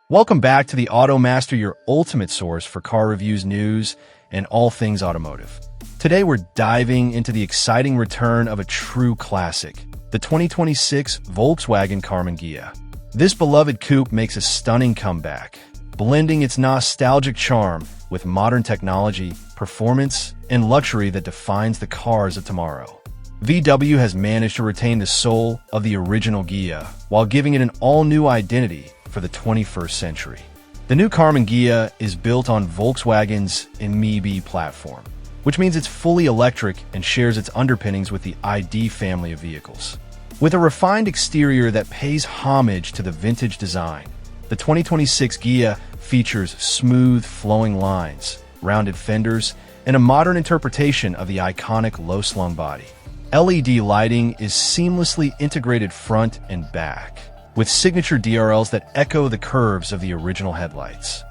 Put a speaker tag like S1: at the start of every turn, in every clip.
S1: Welcome back to the AutoMaster, your ultimate source for car reviews, news, and all things automotive. Today we're diving into the exciting return of a true classic, the 2026 Volkswagen Karmann Ghia. This beloved coupe makes a stunning comeback, blending its nostalgic charm with modern technology, performance, and luxury that defines the cars of tomorrow. VW has managed to retain the soul of the original Ghia while giving it an all-new identity for the 21st century. The new Karmann Ghia is built on Volkswagen's MEB platform, which means it's fully electric and shares its underpinnings with the ID family of vehicles. With a refined exterior that pays homage to the vintage design, the 2026 Ghia features smooth, flowing lines, rounded fenders, and a modern interpretation of the iconic low-slung body. LED lighting is seamlessly integrated front and back, with signature DRLs that echo the curves of the original headlights.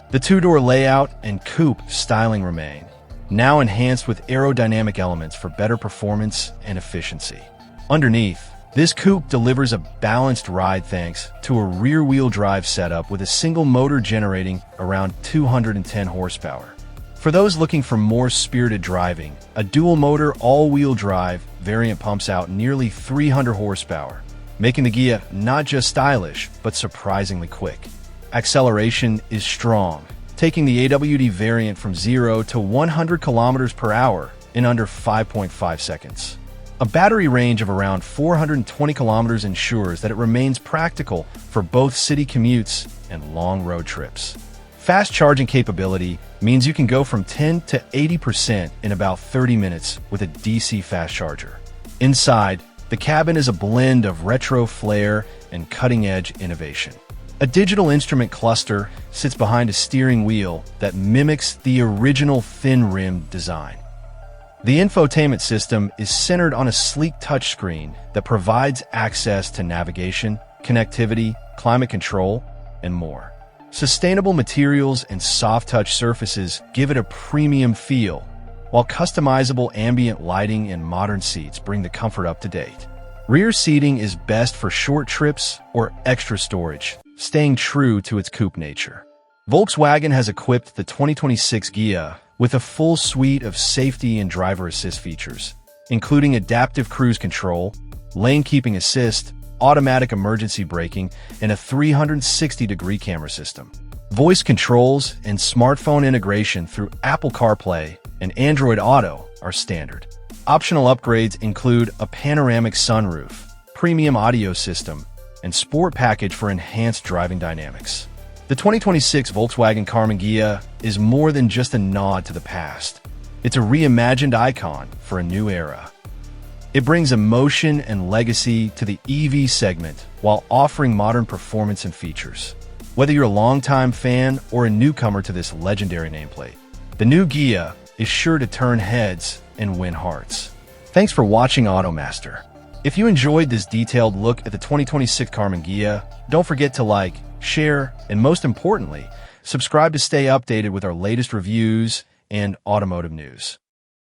S1: The two-door layout and coupe styling remain, now enhanced with aerodynamic elements for better performance and efficiency. Underneath, this coupe delivers a balanced ride thanks to a rear-wheel drive setup with a single motor generating around 210 horsepower. For those looking for more spirited driving, a dual-motor all-wheel drive variant pumps out nearly 300 horsepower, making the Ghia not just stylish, but surprisingly quick. Acceleration is strong, taking the AWD variant from 0 to 100 kilometers per hour in under 5.5 seconds. A battery range of around 420 kilometers ensures that it remains practical for both city commutes and long road trips. Fast charging capability means you can go from 10 to 80% in about 30 minutes with a DC fast charger. Inside, the cabin is a blend of retro flair and cutting-edge innovation. A digital instrument cluster sits behind a steering wheel that mimics the original thin-rimmed design. The infotainment system is centered on a sleek touchscreen that provides access to navigation, connectivity, climate control, and more. Sustainable materials and soft-touch surfaces give it a premium feel, while customizable ambient lighting and modern seats bring the comfort up to date. Rear seating is best for short trips or extra storage, staying true to its coupe nature. Volkswagen has equipped the 2026 Ghia with a full suite of safety and driver assist features, including adaptive cruise control, lane keeping assist, automatic emergency braking, and a 360-degree camera system. Voice controls and smartphone integration through Apple CarPlay and Android Auto are standard. Optional upgrades include a panoramic sunroof, premium audio system, and sport package for enhanced driving dynamics. The 2026 Volkswagen Karmann Ghia is more than just a nod to the past. It's a reimagined icon for a new era. It brings emotion and legacy to the EV segment while offering modern performance and features. Whether you're a longtime fan or a newcomer to this legendary nameplate, the new Ghia is sure to turn heads and win hearts. Thanks for watching AutoMaster. If you enjoyed this detailed look at the 2026 Karmann Ghia, don't forget to like, share, and most importantly, subscribe to stay updated with our latest reviews and automotive news.